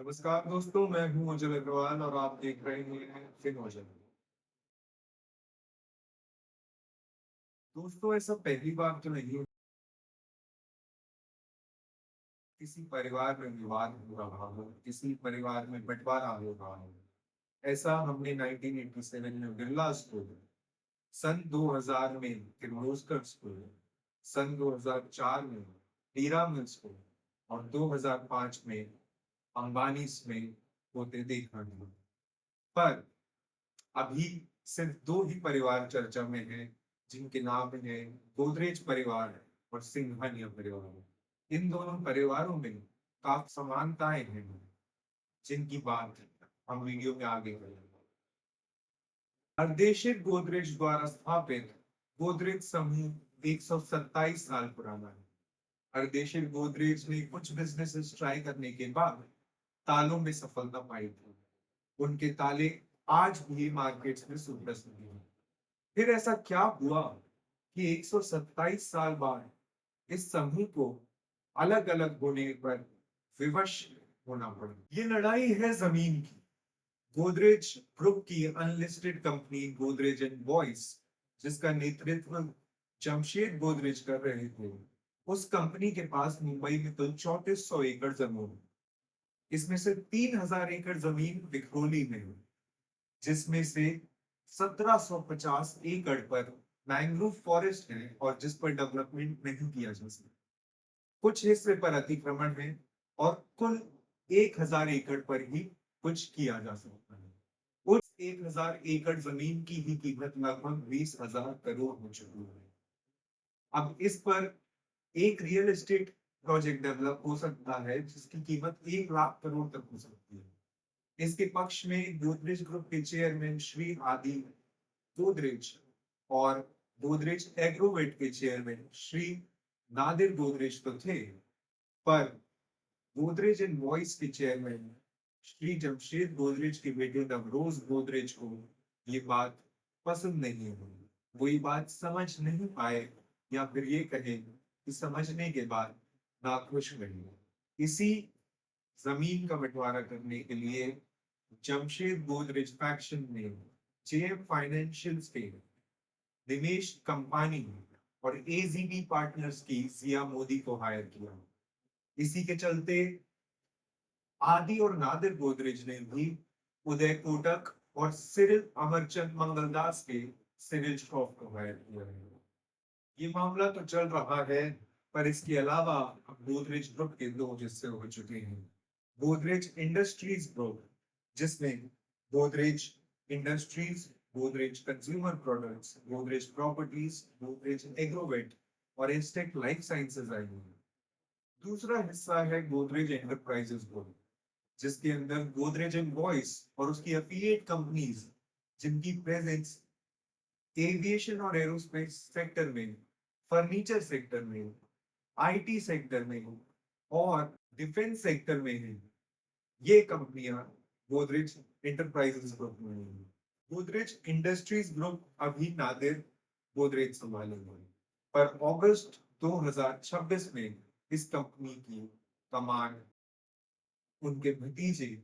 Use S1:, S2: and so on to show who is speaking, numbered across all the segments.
S1: नमस्कार दोस्तों, मैं हूँ अजय अग्रवाल और आप देख रहे हैं फिनोजन। दोस्तों, ऐसा पहली बार तो नहीं है किसी परिवार में विवाद हो रहा हो, किसी परिवार में बंटवारा हो रहा हो। ऐसा हमने 1987 में बिरला स्कूल, सन 2000 में किर्लोस्कर स्कूल, सन 2004 में पीरामल स्कूल और 2005 में अंबानी में होते देखा गया। पर अभी सिर्फ दो ही परिवार चर्चा में हैं, जिनके नाम है गोदरेज परिवार और सिंघानिया परिवार। इन दोनों परिवारों में काफी समानताएं हैं, जिनकी बात हम वीडियो में आगे करेंगे। अर्देशिर गोदरेज द्वारा स्थापित गोदरेज समूह 127 साल पुराना है। अर्देशिर गोदरेज ने कुछ बिजनेसेस ट्राई करने के बाद तालों में सफलता पाई थी। उनके ताले आज भी मार्केट्स में सुप्रसिद्ध हैं। फिर ऐसा क्या हुआ कि 127 साल बाद इस समूह को अलग अलग होने पर विवश होना पड़ा? ये लड़ाई है जमीन की। गोदरेज ग्रुप की unlisted company Godrej and boys, जिसका नेतृत्व जमशेद गोदरेज कर रहे थे, उस कंपनी के पास मुंबई में कुल 3400 एकड़ जमीन है। इसमें से 3000 एकड़ जमीन विक्रोली में है, जिसमें से 1750 एकड़ पर मैंग्रोव फॉरेस्ट है और जिस पर डेवलपमेंट नहीं किया जा सकता। कुछ हिस्से पर अतिक्रमण है और कुल 1000 एकड़ पर ही कुछ किया जा सकता है। उस 1000 एकड़ जमीन की ही कीमत लगभग 20,000 करोड़ हो चुकी है। अब इस पर एक रियल एस्टेट प्रोजेक्ट डेवलप हो सकता है जिसकी कीमत 1 लाख करोड़ तक हो सकती है। इसके पक्ष में गोदरेज ग्रुप के चेयरमैन श्री आदि गोदरेज और गोदरेज एग्रोवेट के चेयरमैन श्री नादिर गोदरेज तो थे, पर गोदरेज एंड वॉइस के चेयरमैन श्री जमशेद गोदरेज के बेटे नवरोज गोदरेज को ये बात पसंद नहीं हुई। वो ये बात समझ नहीं पाए, या फिर ये कहे कि समझने के बाद नाखुश रहे। इसी जमीन का बंटवारा करने के लिए जमशेद गोदरेज फैक्शन ने जेएम फाइनेंशियल के दिनेश कंपानी और एजीबी पार्टनर्स की जिया मोदी को हायर किया। इसी के चलते आदि और नादिर गोदरेज ने भी उदय कोटक और सिरिल अमरचंद मंगलदास के सिरिल श्रॉफ को हायर किया है। ये मामला तो चल रहा है, पर इसके अलावा अब गोदरेज ग्रुप के दो हिस्से हो चुके हैं। गोदरेज इंडस्ट्रीज ग्रुप, जिसमें Godrej industries, Godrej consumer products, Godrej properties, Godrej Agrovet और इंस्टेक लाइफ साइंसेज आई हैं। दूसरा हिस्सा है गोदरेज एंटरप्राइजेस ग्रुप, जिसके अंदर गोदरेज एंड वॉइस और उसकी एफिलिएट कंपनीज, जिनकी प्रेजेंस एविएशन और एरोस्पेस सेक्टर में, फर्नीचर सेक्टर में, आईटी सेक्टर में और डिफेंस सेक्टर में है। ये कंपनियां गोदरेज एंटरप्राइजेस ग्रुप में हैं। गोदरेज इंडस्ट्रीज ग्रुप अभी नादिर गोदरेज संभालेंगे, पर अगस्त 2026 में इस कंपनी की कमान उनके भतीजे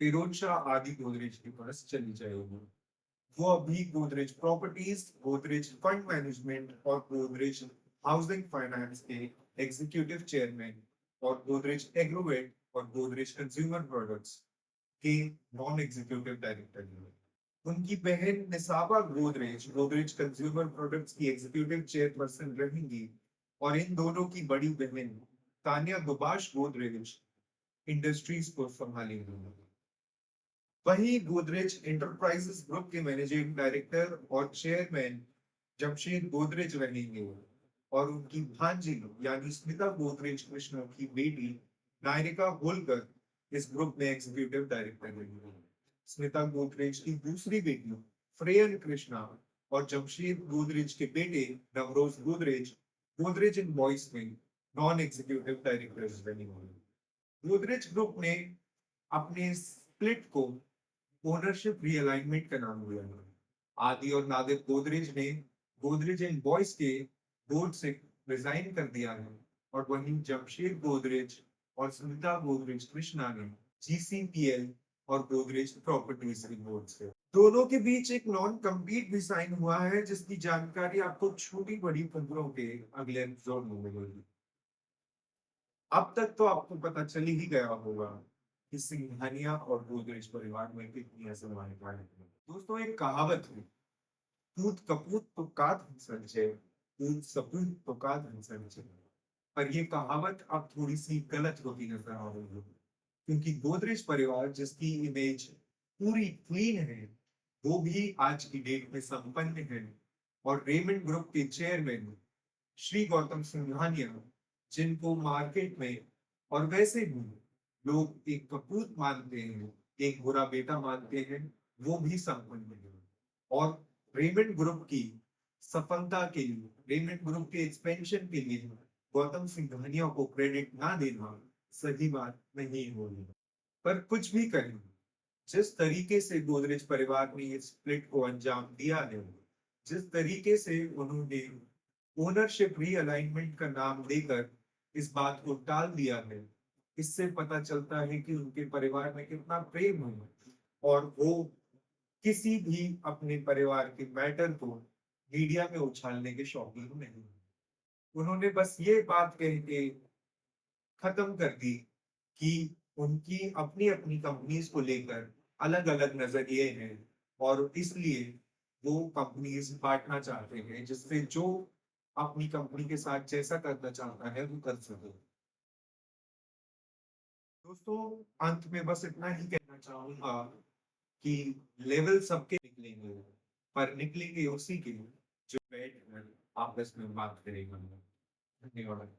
S1: फिरोज शाह आदि गोदरेज के पास चली जाएगी। वो अभी Godrej properties, Godrej fund management और गोदरेज हाउसिंग फाइनेंस के एग्जीक्यूटिव चेयरमैन और गोदरेज एग्रोवेट और गोदरेज कंज्यूमर प्रोडक्ट्स के नॉन एग्जीक्यूटिव डायरेक्टर हैं। उनकी बहन निसाबा गोदरेज गोदरेज कंज्यूमर प्रोडक्ट्स की एग्जीक्यूटिव चेयरपर्सन रहेंगी और इन दोनों की बड़ी बहन तानिया गुबाश गोदरेज इंडस्ट्रीज को संभालेंगी। वहीं गोदरेज एंटरप्राइजेस ग्रुप के मैनेजिंग डायरेक्टर और चेयरमैन जमशेद गोदरेज रहेंगे और उनकी भांजी यानी स्मिता गोदरेज कृष्णा की बेटी नायरिका होलकर इस ग्रुप में एग्जीक्यूटिव डायरेक्टर रहेंगी। स्मिता गोदरेज की दूसरी बेटी फ्रेयन कृष्णा और जमशेद गोदरेज के बेटे नवरोज गोदरेज गोदरेज एंड बॉयज में नॉन एग्जीक्यूटिव डायरेक्टर्स रहेंगे। गोदरेज ग्रुप ने अपने स्प्लिट को ओनरशिप रीअलाइनमेंट का नाम दिया है। आदि और नादिर गोदरेज ने गोदरेज एंड बॉयज के बोर्ड से रिजाइन कर दिया है और वहीं जमशेद गोदरेज और सुनीता गोदरेज कृष्णा ने जीसीपीएल और गोदरेज प्रॉपर्टीज रिपोर्ट से। दोनों के बीच एक नॉन कम्पीट भी साइन हुआ है, जिसकी जानकारी आपको छोटी बड़ी खबरों के अगले एपिसोड में मिलेगी। अब तक तो आपको पता चल ही गया होगा कि सिंघानिया और गोदरेज परिवार में कितनी असमानताएं हैं। दोस्तों, एक कहावत है, "दूध कपूत तो कात संचय, दूध सपूत तो कात संचय"। पर ये कहावत अब थोड़ी सी गलत होती नजर आ रही है, क्योंकि गोदरेज परिवार जिसकी इमेज पूरी क्लीन है, वो भी आज की डेट में संपन्न है। और रेमंड ग्रुप के चेयरमैन श्री गौतम सिंघानिया, जिनको मार्केट में और वैसे भी लोग एक कपूत मानते हैं, एक बुरा बेटा मानते हैं, वो भी संपन्न है। और रेमंड ग्रुप की सफलता के लिए, रेमंड ग्रुप के एक्सपेंशन के लिए गौतम सिंघानिया को क्रेडिट ना देना सही बात नहीं होगी। पर कुछ भी करें, जिस तरीके से गोदरेज परिवार ने इस स्प्लिट को अंजाम दिया है, जिस तरीके से उन्होंने ओनरशिप रीअलाइनमेंट का नाम देकर इस बात को टाल दिया है, इससे पता चलता है कि उनके परिवार में कितना प्रेम है। और वो किसी भी अपने परिवार के मैटर को मीडिया में उछालने के शौकीन नहीं। उन्होंने बस ये बात कह के खत्म कर दी कि उनकी अपनी अपनी कंपनीज को लेकर अलग अलग नजरिए हैं, और इसलिए वो कंपनीज बांटना चाहते हैं, जिससे जो अपनी कंपनी के साथ जैसा करना चाहता है वो कर सके। दोस्तों, अंत में बस इतना ही कहना चाहूंगा कि लेवल सबके निकलेंगे, पर निकलेंगे उसी के जो बैठ कर आपस में बात करेंगे। धन्यवाद।